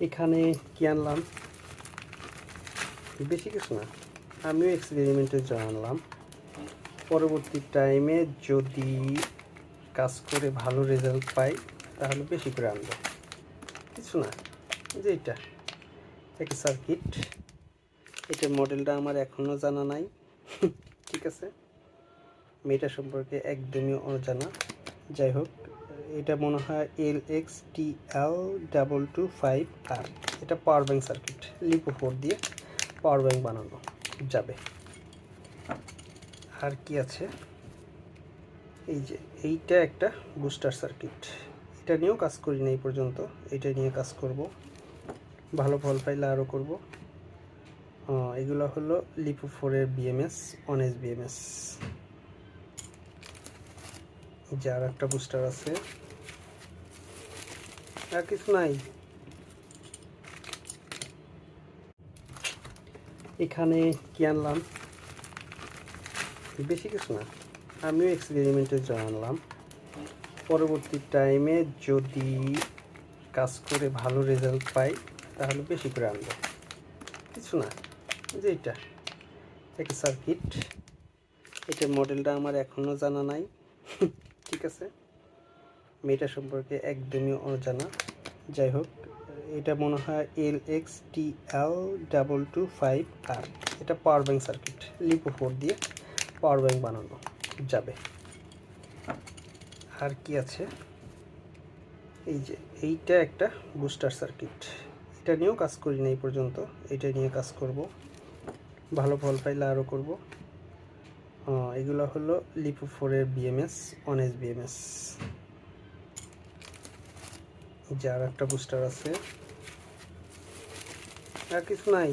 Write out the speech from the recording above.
এখানে কি আনলাম, বেশি কিছু না, আমিও এক্সপেরিমেন্টের জন্য আনলাম। পরবর্তী টাইমে যদি কাজ করে ভালো রেজাল্ট পাই তাহলে বেশি করে আনবো। কিছু না, যে এটা একটা সার্কিট, এটার মডেলটা আমার এখনও জানা নাই। ঠিক আছে, মেয়েটা সম্পর্কে একদমই অজানা। যাই হোক, এটা মনে হয় LXTL225R। এটা পাওয়ার ব্যাংক সার্কিট, লিপো 4 দিয়ে পাওয়ার ব্যাংক বানানো যাবে। আর কি আছে, এই যে এইটা একটা বুস্টার সার্কিট, এটা নিয়েও কাজ করি না এই পর্যন্ত, এটা নিয়ে কাজ করব, ভালো ফল পাইলে আরও করব। এগুলো হলো লিপো 4-এর BMS, অনেস BMS। যে আর একটা বুস্টার আছে, আর কিছু নাই। এখানে কি আনলাম, বেশি কিছু না, আমিও এক্সপেরিমেন্টের জন্য আনলাম। পরবর্তী টাইমে যদি কাজ করে ভালো রেজাল্ট পাই তাহলে বেশি করে আনবো। কিছু না, যে এটা একটা সার্কিট, এটার মডেলটা আমার এখনও জানা নাই। ঠিক আছে, মেয়েটা সম্পর্কে একদমই অজানা। যাই হোক, এটা মনে হয় LXTL225R। এটা পাওয়ার ব্যাংক সার্কিট, লিপো 4 দিয়ে পাওয়ার ব্যাংক বানানো যাবে। আর কি আছে, এই যে এইটা একটা বুস্টার সার্কিট, এটা নিয়েও কাজ করি না এই পর্যন্ত, এটা নিয়ে কাজ করব, ভালো ফল পাইলে আরও করব। এগুলো হলো লিপো 4-এর BMS, অনেস BMS। যে আর একটা বুস্টার আছে, আর কিছু নাই।